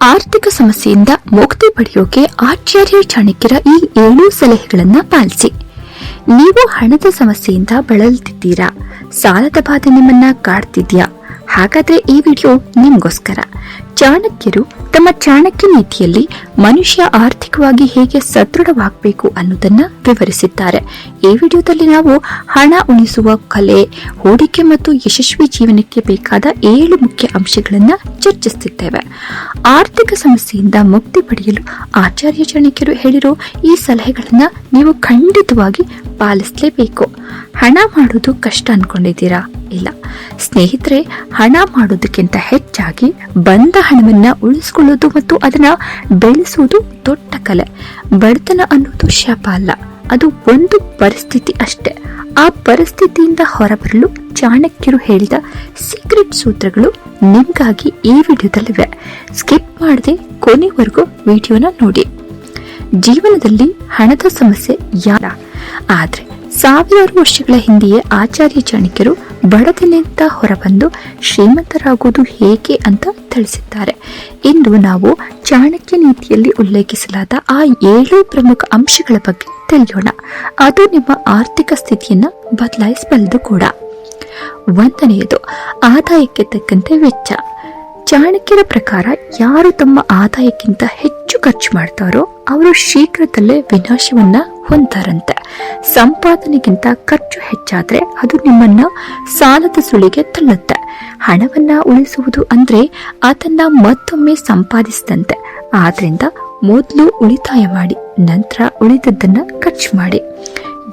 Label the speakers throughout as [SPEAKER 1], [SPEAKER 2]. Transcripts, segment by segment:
[SPEAKER 1] ಆರ್ಥಿಕ ಸಮಸ್ಯೆಯಿಂದ ಮುಕ್ತಿ ಪಡೆಯೋಕೆ ಆಚಾರ್ಯ ಚಾಣಕ್ಯರ ಈ 7 ಸಲಹೆಗಳನ್ನ ಪಾಲಿಸಿ. ನೀವು ಹಣದ ಸಮಸ್ಯೆಯಿಂದ ಬಳಲುತ್ತಿದ್ದೀರಾ? ಸಾಲದ ಬಾಧೆ ನಿಮ್ಮನ್ನ ಕಾಡ್ತಿದ್ಯಾ? ಹಾಗಾದ್ರೆ ಈ ವಿಡಿಯೋ ನಿಮ್ಗೋಸ್ಕರ. ಚಾಣಕ್ಯರು ತಮ್ಮ ಚಾಣಕ್ಯ ನೀತಿಯಲ್ಲಿ ಮನುಷ್ಯ ಆರ್ಥಿಕವಾಗಿ ಹೇಗೆ ಸದೃಢವಾಗಬೇಕು ಅನ್ನೋದನ್ನ ವಿವರಿಸಿದ್ದಾರೆ. ಈ ವಿಡಿಯೋದಲ್ಲಿ ನಾವು ಹಣ ಉಳಿಸುವ ಕಲೆ, ಹೂಡಿಕೆ ಮತ್ತು ಯಶಸ್ವಿ ಜೀವನಕ್ಕೆ ಬೇಕಾದ 7 ಮುಖ್ಯ ಅಂಶಗಳನ್ನ ಚರ್ಚಿಸುತ್ತಿದ್ದೇವೆ. ಆರ್ಥಿಕ ಸಮಸ್ಯೆಯಿಂದ ಮುಕ್ತಿ ಪಡೆಯಲು ಆಚಾರ್ಯ ಚಾಣಕ್ಯರು ಹೇಳಿರೋ ಈ ಸಲಹೆಗಳನ್ನ ನೀವು ಖಂಡಿತವಾಗಿ ಪಾಲಿಸಲೇಬೇಕು. ಹಣ ಮಾಡೋದು ಕಷ್ಟ ಅನ್ಕೊಂಡಿದ್ದೀರಾ? ಇಲ್ಲ ಸ್ನೇಹಿತರೆ, ಹಣ ಮಾಡೋದಕ್ಕಿಂತ ಹೆಚ್ಚಾಗಿ ಬಂದ ಹಣವನ್ನ ಉಳಿಸಿಕೊಳ್ಳೋದು ಮತ್ತು ಅದನ್ನ ಬೆಳೆಸುವುದು ದೊಡ್ಡ ಕಲೆ. ಬಡತನ ಅನ್ನೋದು ಶಾಪ ಅಲ್ಲ, ಅದು ಒಂದು ಪರಿಸ್ಥಿತಿ ಅಷ್ಟೇ. ಆ ಪರಿಸ್ಥಿತಿಯಿಂದ ಹೊರಬರಲು ಚಾಣಕ್ಯರು ಹೇಳಿದ ಸೀಕ್ರೆಟ್ ಸೂತ್ರಗಳು ನಿಮ್ಗಾಗಿ ಈ ವಿಡಿಯೋದಲ್ಲಿವೆ. ಸ್ಕಿಪ್ ಮಾಡದೆ ಕೊನೆವರೆಗೂ ವಿಡಿಯೋನ ನೋಡಿ. ಜೀವನದಲ್ಲಿ ಹಣದ ಸಮಸ್ಯೆ ಯಾರ? ಆದ್ರೆ ಸಾವಿರಾರು ವರ್ಷಗಳ ಹಿಂದೆಯೇ ಆಚಾರ್ಯ ಚಾಣಕ್ಯರು ಬಡತನದಿಂದ ಹೊರಬಂದು ಶ್ರೀಮಂತರಾಗುವುದು ಹೇಗೆ ಅಂತ ತಿಳಿಸಿದ್ದಾರೆ. ಇಂದು ನಾವು ಚಾಣಕ್ಯ ನೀತಿಯಲ್ಲಿ ಉಲ್ಲೇಖಿಸಲಾದ ಆ 7 ಪ್ರಮುಖ ಅಂಶಗಳ ಬಗ್ಗೆ ತಿಳಿಯೋಣ. ಅದು ನಿಮ್ಮ ಆರ್ಥಿಕ ಸ್ಥಿತಿಯನ್ನ ಬದಲಾಯಿಸಬಲ್ಲದು ಕೂಡ. 1ನೇದು ಆದಾಯಕ್ಕೆ ತಕ್ಕಂತೆ ವೆಚ್ಚ. ಚಾಣಕ್ಯರ ಪ್ರಕಾರ ಯಾರು ತಮ್ಮ ಆದಾಯಕ್ಕಿಂತ ಹೆಚ್ಚು ಖರ್ಚು ಮಾಡ್ತಾರೋ ಅವರು ಶೀಘ್ರದಲ್ಲೇ ವಿನಾಶವನ್ನ ಹೊಂದಾರಂತೆ. ಸಂಪಾದನೆಗಿಂತ ಖರ್ಚು ಹೆಚ್ಚಾದ್ರೆ ಅದು ನಿಮ್ಮನ್ನ ಸಾಲದ ಸುಳಿಗೆ ತಳ್ಳುತ್ತೆ. ಹಣವನ್ನ ಉಳಿಸುವುದು ಅಂದ್ರೆ ಅದನ್ನ ಮತ್ತೊಮ್ಮೆ ಸಂಪಾದಿಸಿದಂತೆ. ಆದ್ರಿಂದ ಮೊದಲು ಉಳಿತಾಯ ಮಾಡಿ, ನಂತರ ಉಳಿದದ್ದನ್ನ ಖರ್ಚು ಮಾಡಿ.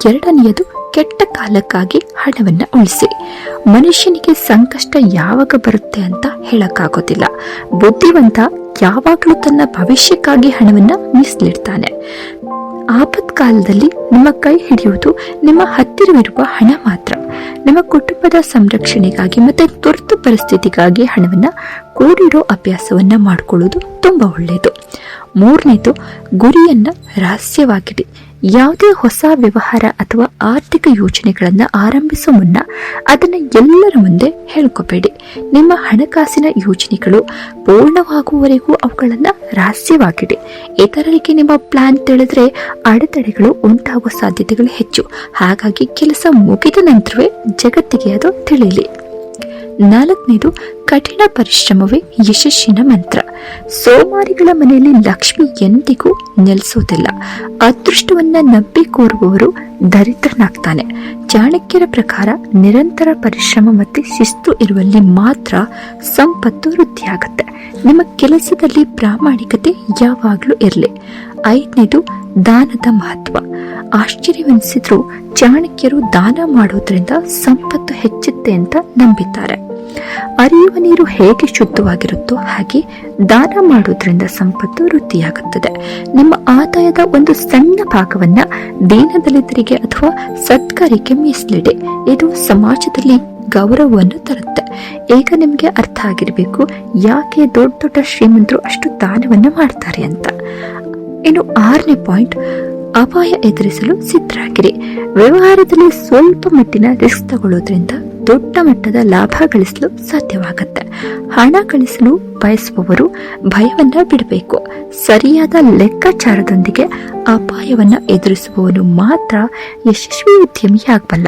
[SPEAKER 1] 2ನೇದು ಕೆಟ್ಟ ಕಾಲಕ್ಕಾಗಿ ಹಣವನ್ನ ಉಳಿಸಿ. ಮನುಷ್ಯನಿಗೆ ಸಂಕಷ್ಟ ಯಾವಾಗ ಬರುತ್ತೆ ಅಂತ ಹೇಳಕ್ಕಾಗೋದಿಲ್ಲ. ಬುದ್ಧಿವಂತ ಯಾವಾಗಲೂ ತನ್ನ ಭವಿಷ್ಯಕ್ಕಾಗಿ ಹಣವನ್ನ ಮೀಸಲಿಡ್ತಾನೆ. ಆಪತ್ಕಾಲದಲ್ಲಿ ನಿಮ್ಮ ಕೈ ಹಿಡಿಯುವುದು ನಿಮ್ಮ ಹತ್ತಿರವಿರುವ ಹಣ ಮಾತ್ರ. ನಿಮ್ಮ ಕುಟುಂಬದ ಸಂರಕ್ಷಣೆಗಾಗಿ ಮತ್ತೆ ತುರ್ತು ಪರಿಸ್ಥಿತಿಗಾಗಿ ಹಣವನ್ನ ಕೂಡಿಡೋ ಅಭ್ಯಾಸವನ್ನ ಮಾಡಿಕೊಳ್ಳುವುದು ತುಂಬಾ ಒಳ್ಳೆಯದು. 3ನೇದು ಗುರಿಯನ್ನ ರಹಸ್ಯವಾಗಿಡಿ. ಯಾವುದೇ ಹೊಸ ವ್ಯವಹಾರ ಅಥವಾ ಆರ್ಥಿಕ ಯೋಜನೆಗಳನ್ನ ಆರಂಭಿಸುವ ಮುನ್ನ ಅದನ್ನ ಎಲ್ಲರ ಮುಂದೆ ಹೇಳ್ಕೋಬೇಡಿ. ನಿಮ್ಮ ಹಣಕಾಸಿನ ಯೋಜನೆಗಳು ಪೂರ್ಣವಾಗುವವರೆಗೂ ಅವುಗಳನ್ನ ರಹಸ್ಯವಾಗಿಡಿ. ಇತರರಿಗೆ ನಿಮ್ಮ ಪ್ಲಾನ್ ತಿಳಿದ್ರೆ ಅಡೆತಡೆಗಳು ಉಂಟಾಗುವ ಸಾಧ್ಯತೆಗಳು ಹೆಚ್ಚು. ಹಾಗಾಗಿ ಕೆಲಸ ಮುಗಿದ ನಂತರವೇ ಜಗತ್ತಿಗೆ ಅದು ತಿಳಿಯಲಿ. 4ನೇದು ಕಠಿಣ ಪರಿಶ್ರಮವೇ ಯಶಸ್ಸಿನ ಮಂತ್ರ. ಸೋಮಾರಿಗಳ ಮನೆಯಲ್ಲಿ ಲಕ್ಷ್ಮಿ ಎಂದಿಗೂ ನೆಲೆಸೋದಿಲ್ಲ. ಅದೃಷ್ಟವನ್ನ ನಂಬಿ ಕೋರುವವರು ದರಿದ್ರನಾಗ್ತಾನೆ. ಚಾಣಕ್ಯರ ಪ್ರಕಾರ ನಿರಂತರ ಪರಿಶ್ರಮ ಮತ್ತೆ ಶಿಸ್ತು ಇರುವಲ್ಲಿ ಮಾತ್ರ ಸಂಪತ್ತು ವೃದ್ಧಿಯಾಗುತ್ತೆ. ನಿಮ್ಮ ಕೆಲಸದಲ್ಲಿ ಪ್ರಾಮಾಣಿಕತೆ ಯಾವಾಗ್ಲೂ ಇರಲಿ. 5ನೇದು ದಾನದ ಮಹತ್ವ. ಆಶ್ಚರ್ಯವೆನಿಸಿದ್ರು ಚಾಣಕ್ಯರು ದಾನ ಮಾಡೋದ್ರಿಂದ ಸಂಪತ್ತು ಹೆಚ್ಚುತ್ತೆ ಅಂತ ನಂಬಿದ್ದಾರೆ. ಹರಿಯುವ ನೀರು ಹೇಗೆ ಶುದ್ಧವಾಗಿರುತ್ತೋ ಹಾಗೆ ದಾನ ಮಾಡೋದ್ರಿಂದ ಸಂಪತ್ತು ವೃದ್ಧಿಯಾಗುತ್ತದೆ. ನಿಮ್ಮ ಆದಾಯದ ಒಂದು ಸಣ್ಣ ಭಾಗವನ್ನ ದೀನದಲಿತರಿಗೆ ಅಥವಾ ಸತ್ಕಾರ್ಯಕ್ಕೆ ಮೀಸಲಿಡಿ. ಇದು ಸಮಾಜದಲ್ಲಿ ಗೌರವವನ್ನು ತರುತ್ತೆ. ಈಗ ನಿಮ್ಗೆ ಅರ್ಥ ಆಗಿರ್ಬೇಕು ಯಾಕೆ ದೊಡ್ಡ ದೊಡ್ಡ ಶ್ರೀಮಂತರು ಅಷ್ಟು ದಾನವನ್ನ ಮಾಡ್ತಾರೆ ಅಂತ. ಇನ್ನು 6ನೇ ಪಾಯಿಂಟ್, ಅಪಾಯ ಎದುರಿಸಲು ಸಿದ್ಧರಾಗಿರಿ. ವ್ಯವಹಾರದಲ್ಲಿ ಸ್ವಲ್ಪ ಮಟ್ಟಿನ ರಿಸ್ಕ್ ತಗೊಳ್ಳೋದ್ರಿಂದ ದೊಡ್ಡ ಮಟ್ಟದ ಲಾಭ ಗಳಿಸಲು ಸಾಧ್ಯವಾಗುತ್ತೆ. ಹಣ ಗಳಿಸಲು ಬಯಸುವವರು ಭಯವನ್ನ ಬಿಡಬೇಕು. ಸರಿಯಾದ ಲೆಕ್ಕಾಚಾರದೊಂದಿಗೆ ಅಪಾಯವನ್ನ ಎದುರಿಸುವವನು ಮಾತ್ರ ಯಶಸ್ವಿ ಉದ್ಯಮಿಯಾಗಬಲ್ಲ.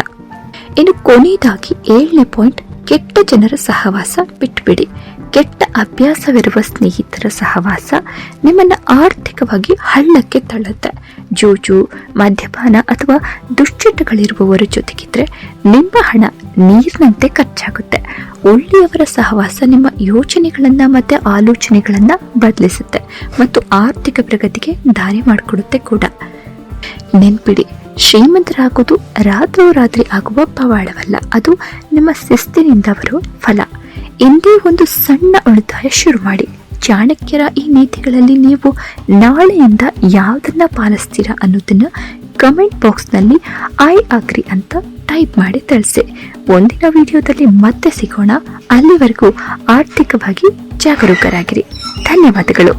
[SPEAKER 1] ಇನ್ನು ಕೊನೆಯದಾಗಿ 7ನೇ ಪಾಯಿಂಟ್, ಕೆಟ್ಟ ಜನರ ಸಹವಾಸ ಬಿಟ್ಟುಬಿಡಿ. ಕೆಟ್ಟ ಅಭ್ಯಾಸವಿರುವ ಸ್ನೇಹಿತರ ಸಹವಾಸ ನಿಮ್ಮನ್ನ ಆರ್ಥಿಕವಾಗಿ ಹಳ್ಳಕ್ಕೆ ತಳ್ಳುತ್ತೆ. ಜೂಜು, ಮದ್ಯಪಾನ ಅಥವಾ ದುಶ್ಚಟಗಳಿರುವವರ ಜೊತೆಗಿದ್ರೆ ನಿಮ್ಮ ಹಣ ನೀರಿನಂತೆ ಖರ್ಚಾಗುತ್ತೆ. ಒಳ್ಳೆಯವರ ಸಹವಾಸ ನಿಮ್ಮ ಯೋಚನೆಗಳನ್ನ ಮತ್ತೆ ಆಲೋಚನೆಗಳನ್ನ ಬದಲಿಸುತ್ತೆ ಮತ್ತು ಆರ್ಥಿಕ ಪ್ರಗತಿಗೆ ದಾರಿ ಮಾಡಿಕೊಡುತ್ತೆ ಕೂಡ. ನೆನ್ಪಿಡಿ, ಶ್ರೀಮಂತರಾಗೋದು ರಾತ್ರೋರಾತ್ರಿ ಆಗುವ ಪವಾಡವಲ್ಲ, ಅದು ನಿಮ್ಮ ಶಿಸ್ತಿನಿಂದ ಬರುವ ಫಲ. ಎಂದೇ ಒಂದು ಸಣ್ಣ ಉಳಿತಾಯ ಶುರು ಮಾಡಿ. ಚಾಣಕ್ಯರ ಈ ನೀತಿಗಳಲ್ಲಿ ನೀವು ನಾಳೆಯಿಂದ ಯಾವುದನ್ನ ಪಾಲಿಸ್ತೀರಾ ಅನ್ನೋದನ್ನ ಕಮೆಂಟ್ ಬಾಕ್ಸ್ನಲ್ಲಿ ಐ ಅಗ್ರಿ ಅಂತ ಟೈಪ್ ಮಾಡಿ ತಿಳಿಸಿ. ಮುಂದಿನ ವಿಡಿಯೋದಲ್ಲಿ ಮತ್ತೆ ಸಿಗೋಣ. ಅಲ್ಲಿವರೆಗೂ ಆರ್ಥಿಕವಾಗಿ ಜಾಗರೂಕರಾಗಿರಿ. ಧನ್ಯವಾದಗಳು.